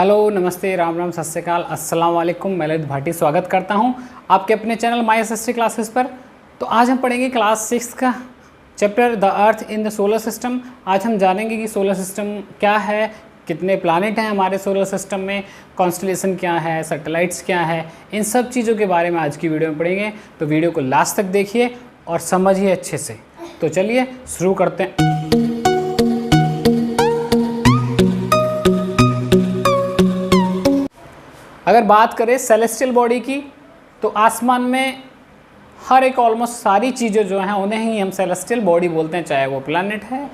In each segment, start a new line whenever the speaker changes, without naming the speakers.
Hello, नमस्ते, राम राम, सत श्री अकाल, अस्सलाम वालेकुम। मैं ललित भाटी स्वागत करता हूं आपके अपने चैनल माई एसएसटी क्लासेस पर। तो आज हम पढ़ेंगे क्लास 6 का chapter the earth in the solar system. आज हम जानेंगे कि सोलर सिस्टम क्या है, कितने प्लानिट हैं हमारे सोलर सिस्टम में, कॉन्स्टलेशन क्या है, सैटेलाइट्स क्या है, इन सब चीज़ों के बारे में आज की वीडियो में पढ़ेंगे। तो वीडियो को लास्ट तक देखिए और समझिए अच्छे से। तो चलिए शुरू करते हैं। अगर बात करें सेलेस्टियल बॉडी की, तो आसमान में हर एक ऑलमोस्ट सारी चीज़ें जो हैं उन्हें ही हम सेलेस्टियल बॉडी बोलते हैं। चाहे वो प्लैनेट है,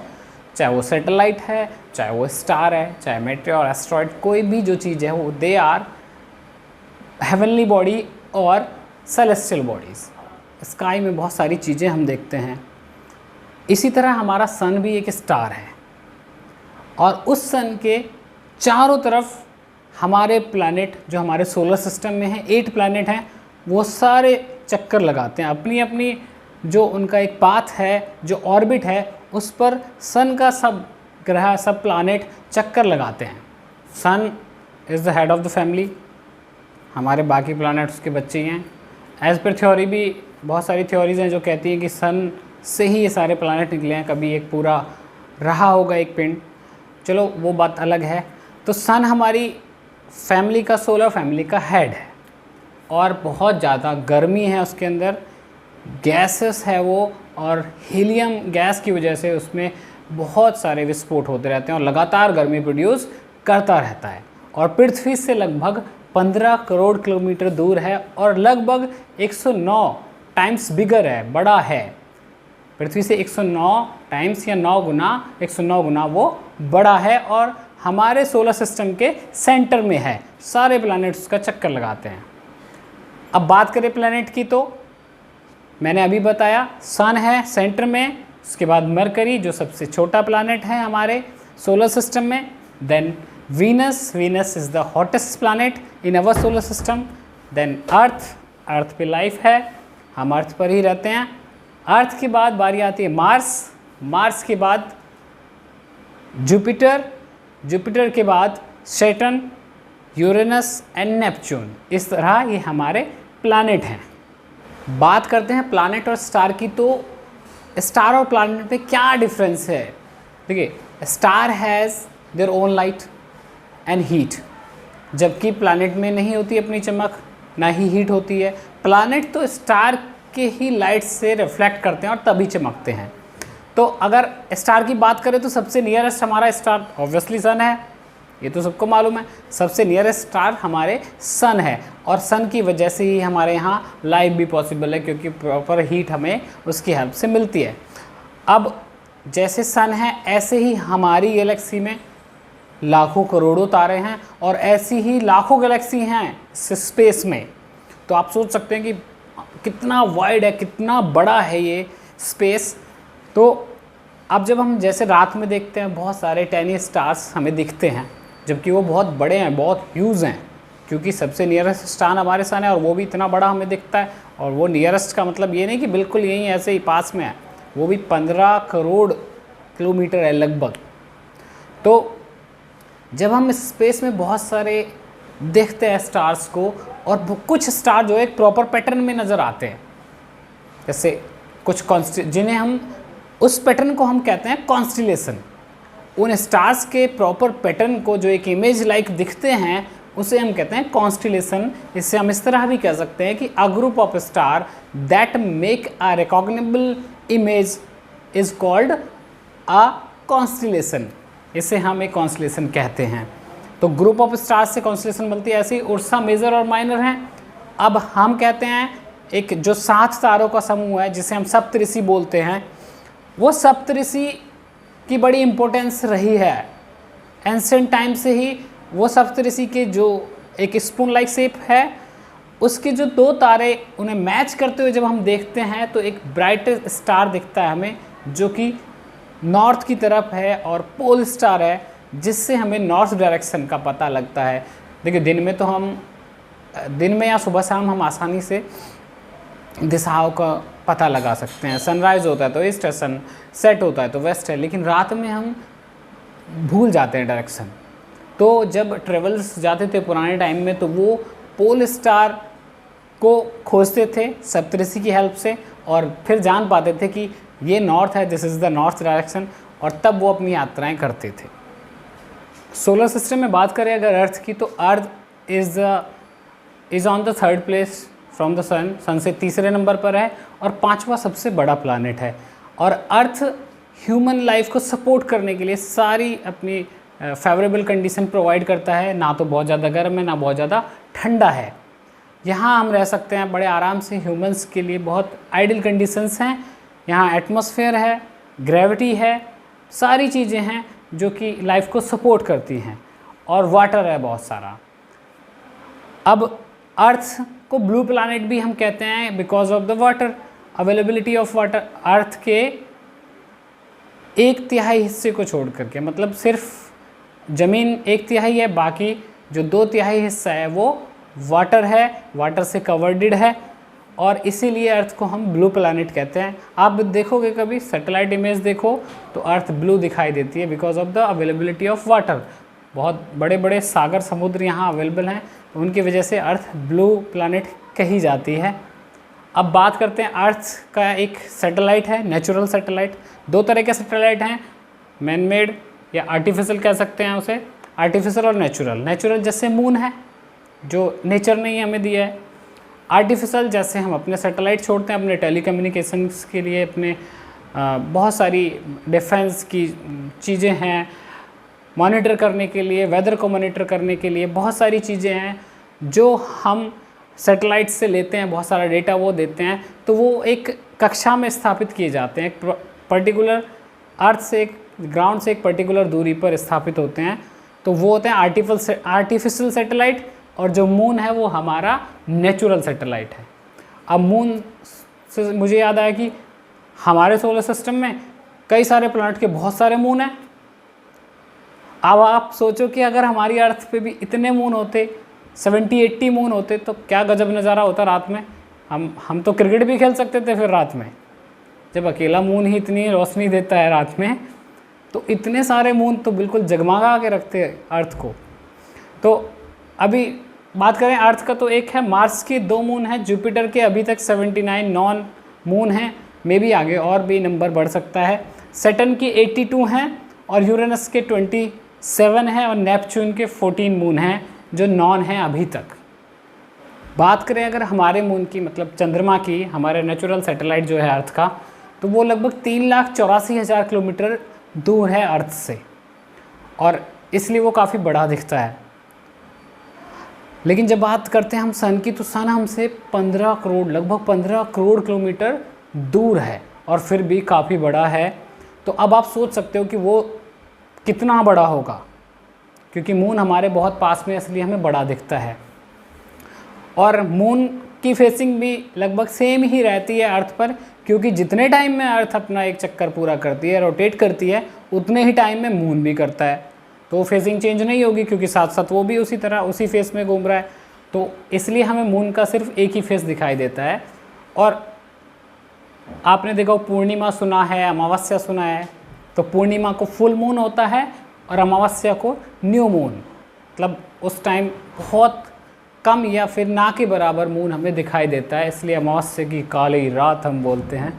चाहे वो सैटेलाइट है, चाहे वो स्टार है, चाहे मेटेओर, एस्ट्रॉयड, कोई भी जो चीज़ है वो दे आर हेवनली बॉडी और सेलेस्टियल बॉडीज़। स्काई में बहुत सारी चीज़ें हम देखते हैं। इसी तरह हमारा सन भी एक स्टार है और उस सन के चारों तरफ हमारे प्लैनेट जो हमारे सोलर सिस्टम में हैं, 8 प्लैनेट हैं, वो सारे चक्कर लगाते हैं। अपनी अपनी जो उनका एक पाथ है, जो ऑर्बिट है, उस पर सन का सब ग्रह, सब प्लैनेट चक्कर लगाते हैं। Sun is the head of the family, हमारे बाकी प्लैनेट उसके बच्चे ही हैं। एज़ पर थ्योरी भी बहुत सारी थ्योरीज़ हैं जो कहती हैं कि सन से ही ये सारे प्लैनेट निकले हैं, कभी एक पूरा रहा होगा एक पिंड। चलो वो बात अलग है। तो सन हमारी फैमिली का, सोलर फैमिली का हेड है और बहुत ज़्यादा गर्मी है उसके अंदर, गैसेस है वो, और हीलियम गैस की वजह से उसमें बहुत सारे विस्फोट होते रहते हैं और लगातार गर्मी प्रोड्यूस करता रहता है। और पृथ्वी से लगभग 15 करोड़ किलोमीटर दूर है और लगभग 109 टाइम्स बिगर है, बड़ा है। पृथ्वी से 109 टाइम्स या 109 गुना वो बड़ा है और हमारे सोलर सिस्टम के सेंटर में है। सारे प्लैनेट्स का चक्कर लगाते हैं। अब बात करें प्लैनेट की, तो मैंने अभी बताया सन है सेंटर में, उसके बाद मरकरी जो सबसे छोटा प्लैनेट है हमारे सोलर सिस्टम में, then Venus is the hottest planet in our solar system, then earth पे लाइफ है, हम अर्थ पर ही रहते हैं। अर्थ के बाद बारी आती है मार्स के बाद जुपिटर के बाद सैटर्न, यूरेनस एंड नेपच्यून। इस तरह ये हमारे प्लैनेट हैं। बात करते हैं प्लैनेट और स्टार की, तो स्टार और प्लैनेट में क्या डिफरेंस है। देखिए, star has their own light and heat, जबकि प्लैनेट में नहीं होती अपनी चमक, ना ही हीट होती है। प्लैनेट तो स्टार के ही लाइट से रिफ्लेक्ट करते हैं और तभी चमकते हैं। तो अगर स्टार की बात करें तो सबसे नियरेस्ट हमारा स्टार ऑब्वियसली सन है, ये तो सबको मालूम है। सबसे नियरेस्ट स्टार हमारे सन है और सन की वजह से ही हमारे यहाँ लाइफ भी पॉसिबल है, क्योंकि प्रॉपर हीट हमें उसकी हेल्प से मिलती है। अब जैसे सन है ऐसे ही हमारी गैलेक्सी में लाखों करोड़ों तारे हैं और ऐसी ही लाखों गैलेक्सी हैं स्पेस में। तो आप सोच सकते हैं कि कितना वाइड है, कितना बड़ा है ये स्पेस। तो अब जब हम जैसे रात में देखते हैं बहुत सारे टाइनी स्टार्स हमें दिखते हैं, जबकि वो बहुत बड़े हैं, बहुत ह्यूज हैं, क्योंकि सबसे नियरेस्ट स्टार हमारे सन है और वो भी इतना बड़ा हमें दिखता है। और वो नियरेस्ट का मतलब ये नहीं कि बिल्कुल यहीं ऐसे ही पास में है, वो भी 15 करोड़ किलोमीटर है लगभग। तो जब हम स्पेस में बहुत सारे देखते हैं स्टार्स को, और कुछ स्टार जो एक प्रॉपर पैटर्न में नज़र आते हैं, जैसे कुछ जिन्हें हम, उस पैटर्न को हम कहते हैं कॉन्स्टिलेशन। उन स्टार्स के प्रॉपर पैटर्न को जो एक इमेज लाइक दिखते हैं उसे हम कहते हैं कॉन्स्टिलेशन। इससे हम इस तरह भी कह सकते हैं कि a group of star that make a recognisable image is called a constellation. इसे हम एक कॉन्स्टिलेशन कहते हैं। तो ग्रुप ऑफ स्टार्स से कॉन्स्टिलेशन बनती है। ऐसे ही उर्सा मेजर और माइनर हैं। अब हम कहते हैं एक जो 7 तारों का समूह है जिसे हम सप्तऋषि बोलते हैं, वो सप्तऋषि की बड़ी इम्पोर्टेंस रही है। एंशिएंट टाइम से ही वो सप्तऋषि के जो एक स्पून लाइक शेप है, उसके जो 2 तारे उन्हें मैच करते हुए जब हम देखते हैं तो एक ब्राइटेस्ट स्टार दिखता है हमें, जो कि नॉर्थ की तरफ है और पोल स्टार है, जिससे हमें नॉर्थ डायरेक्शन का पता लगता है। देखिए, दिन में या सुबह शाम हम आसानी से दिशाओं का पता लगा सकते हैं। सनराइज़ होता है तो ईस्ट है, सन सेट होता है तो वेस्ट है, लेकिन रात में हम भूल जाते हैं डायरेक्शन। तो जब ट्रेवल्स जाते थे पुराने टाइम में तो वो पोल स्टार को खोजते थे सप्तऋषि की हेल्प से, और फिर जान पाते थे कि ये नॉर्थ है, this is the north direction, और तब वो अपनी यात्राएं करते थे। सोलर सिस्टम में बात करें अगर अर्थ की, तो earth is on the third place from the sun, sun से तीसरे नंबर पर है और पांचवा सबसे बड़ा प्लानट है। और अर्थ ह्यूमन लाइफ को सपोर्ट करने के लिए सारी अपनी फेवरेबल कंडीशन प्रोवाइड करता है, ना तो बहुत ज़्यादा गर्म है ना बहुत ज़्यादा ठंडा है। यहाँ हम रह सकते हैं बड़े आराम से, ह्यूमंस के लिए बहुत आइडियल कंडीशंस हैं। यहाँ एटमॉस्फेयर है, ग्रेविटी है, सारी चीज़ें हैं जो कि लाइफ को सपोर्ट करती हैं, और वाटर है बहुत सारा। अब अर्थ को ब्लू प्लैनेट भी हम कहते हैं because of the water, availability of water. Earth के 1/3 हिस्से को छोड़ करके, मतलब सिर्फ ज़मीन 1/3 है, बाकी जो 2/3 हिस्सा है वो वाटर है, वाटर से कवर्डेड है, और इसीलिए अर्थ को हम ब्लू प्लैनेट कहते हैं। आप देखोगे कभी सैटेलाइट इमेज देखो तो अर्थ ब्लू दिखाई देती है because of the availability of water. बहुत बड़े बड़े सागर समुद्र यहाँ अवेलेबल हैं, तो उनकी वजह से अर्थ ब्लू प्लैनेट कही जाती है। अब बात करते हैं अर्थ का एक सैटेलाइट है, नेचुरल सैटेलाइट। 2 तरह के सैटेलाइट हैं, मैन मेड या आर्टिफिशियल कह सकते हैं उसे, आर्टिफिशियल और नेचुरल। नेचुरल जैसे मून है जो नेचर ने ही हमें दिया है, आर्टिफिशियल जैसे हम अपने सैटेलाइट छोड़ते हैं अपने टेलीकम्युनिकेशंस के लिए, अपने बहुत सारी डिफेंस की चीज़ें हैं मॉनिटर करने के लिए, वेदर को मॉनिटर करने के लिए बहुत सारी चीज़ें हैं जो हम सैटेलाइट से लेते हैं, बहुत सारा डेटा वो देते हैं, तो वो एक कक्षा में स्थापित किए जाते हैं, एक पर्टिकुलर अर्थ से, एक ग्राउंड से एक पर्टिकुलर दूरी पर स्थापित होते हैं, तो वो होते हैं आर्टिफिशियल सैटेलाइट। और जो मून है वो हमारा नेचुरल सैटेलाइट है। अब मून से मुझे याद आया कि हमारे सोलर सिस्टम में कई सारे प्लैनेट के बहुत सारे मून हैं। अब आप सोचो कि अगर हमारी अर्थ पे भी इतने मून होते, 70-80 मून होते, तो क्या गजब नज़ारा होता रात में। हम तो क्रिकेट भी खेल सकते थे फिर रात में, जब अकेला मून ही इतनी रोशनी देता है रात में, तो इतने सारे मून तो बिल्कुल जगमगा के रखते हैं अर्थ को। तो अभी बात करें अर्थ का, तो एक है मार्स के 2 मून हैं, जुपिटर के अभी तक 79 नॉन मून हैं, मे भी आगे और भी नंबर बढ़ सकता है। सैटर्न की 82 हैं और यूरेनस के 27 हैं और नेपच्यून के 14 मून हैं जो नॉन हैं अभी तक। बात करें अगर हमारे मून की, मतलब चंद्रमा की, हमारे नेचुरल सैटेलाइट जो है अर्थ का, तो वो लगभग 3,84,000 किलोमीटर दूर है अर्थ से, और इसलिए वो काफ़ी बड़ा दिखता है। लेकिन जब बात करते हैं हम सन की, तो सन हमसे 15 करोड़, लगभग 15 करोड़ किलोमीटर दूर है और फिर भी काफ़ी बड़ा है। तो अब आप सोच सकते हो कि वो कितना बड़ा होगा, क्योंकि मून हमारे बहुत पास में, इसलिए हमें बड़ा दिखता है। और मून की फेसिंग भी लगभग सेम ही रहती है अर्थ पर, क्योंकि जितने टाइम में अर्थ अपना एक चक्कर पूरा करती है, रोटेट करती है, उतने ही टाइम में मून भी करता है। तो फेसिंग चेंज नहीं होगी, क्योंकि साथ साथ वो भी उसी तरह उसी फेस में घूम रहा है, तो इसलिए हमें मून का सिर्फ एक ही फेस दिखाई देता है। और आपने देखा पूर्णिमा सुना है, अमावस्या सुना है, तो पूर्णिमा को फुल मून होता है और अमावस्या को न्यू मून, मतलब उस टाइम बहुत कम या फिर ना के बराबर मून हमें दिखाई देता है, इसलिए अमावस्या की काली रात हम बोलते हैं।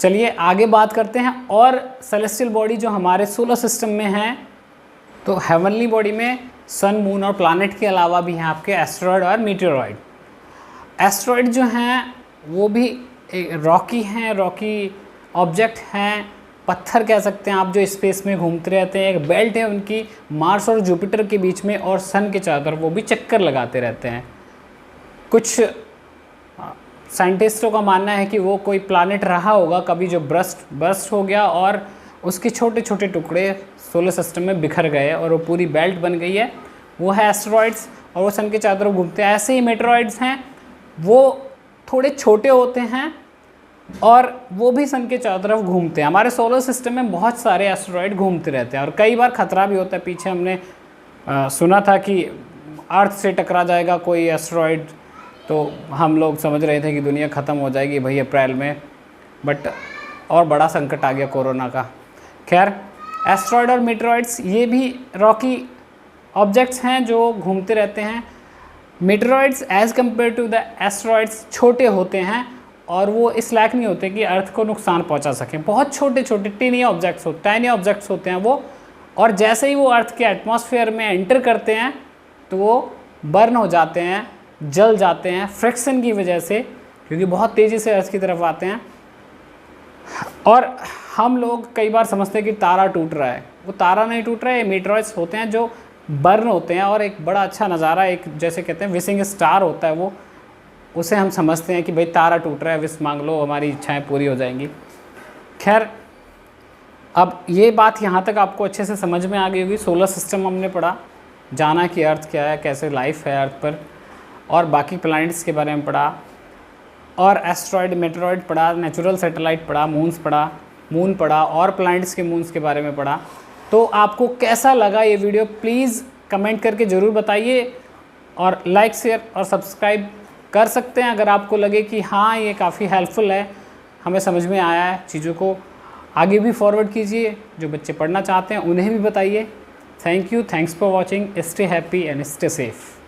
चलिए आगे बात करते हैं और सेलेस्टियल बॉडी जो हमारे सोलर सिस्टम में हैं। तो हेवनली बॉडी में सन, मून और प्लैनेट के अलावा भी हैं आपके एस्टेरॉयड और मीटेरॉयड। एस्टेरॉयड जो हैं वो भी रॉकी हैं, रॉकी ऑब्जेक्ट हैं, पत्थर कह सकते हैं आप, जो स्पेस में घूमते रहते हैं। एक बेल्ट है उनकी मार्स और जुपिटर के बीच में, और सन के चारों तरफ वो भी चक्कर लगाते रहते हैं। कुछ साइंटिस्टों का मानना है कि वो कोई प्लैनेट रहा होगा कभी जो बर्स्ट हो गया और उसके छोटे छोटे टुकड़े सोलर सिस्टम में बिखर गए और वो पूरी बेल्ट बन गई है, वो है एस्टेरॉयड्स, और वो सन के चारों तरफ घूमते हैं। ऐसे ही मेटेरॉयड्स हैं, वो थोड़े छोटे होते हैं और वो भी सन के चारों तरफ घूमते हैं। हमारे सोलर सिस्टम में बहुत सारे एस्टेरॉयड घूमते रहते हैं और कई बार खतरा भी होता है। पीछे हमने सुना था कि अर्थ से टकरा जाएगा कोई एस्टेरॉयड, तो हम लोग समझ रहे थे कि दुनिया ख़त्म हो जाएगी भाई अप्रैल में, बट और बड़ा संकट आ गया कोरोना का। खैर, एस्टेरॉयड और मीटेरॉयड्स ये भी रॉकी ऑब्जेक्ट्स हैं जो घूमते रहते हैं। Meteoroids as compare to the asteroids छोटे होते हैं और वो इस लायक नहीं होते कि अर्थ को नुकसान पहुंचा सकें। बहुत छोटे छोटे टिनी ऑब्जेक्ट्स होते हैं वो, और जैसे ही वो अर्थ के एटमॉस्फेयर में एंटर करते हैं तो वो बर्न हो जाते हैं, जल जाते हैं फ्रिक्शन की वजह से, क्योंकि बहुत तेज़ी से अर्थ की तरफ आते हैं। और हम लोग कई बार समझते हैं कि तारा टूट रहा है, वो तारा नहीं टूट रहा है, ये मीटरॉइड्स होते हैं जो बर्न होते हैं। और एक बड़ा अच्छा नज़ारा, एक जैसे कहते हैं विशिंग स्टार होता है वो, उसे हम समझते हैं कि भाई तारा टूट रहा है, विश मांग लो, हमारी इच्छाएं पूरी हो जाएंगी। खैर, अब ये बात यहाँ तक आपको अच्छे से समझ में आ गई होगी। सोलर सिस्टम हमने पढ़ा, जाना कि अर्थ क्या है, कैसे लाइफ है अर्थ पर, और बाकी प्लैनेट्स के बारे में पढ़ा, और एस्ट्रॉयड मेटेरॉयड पढ़ा, नेचुरल सैटेलाइट पढ़ा, मून पढ़ा, और प्लैनेट्स के मून्स के बारे में पढ़ा। तो आपको कैसा लगा ये वीडियो प्लीज़ कमेंट करके ज़रूर बताइए, और लाइक शेयर और सब्सक्राइब कर सकते हैं अगर आपको लगे कि हाँ ये काफ़ी हेल्पफुल है, हमें समझ में आया है। चीज़ों को आगे भी फॉरवर्ड कीजिए, जो बच्चे पढ़ना चाहते हैं उन्हें भी बताइए। Thank you, thanks for watching, stay happy and stay safe.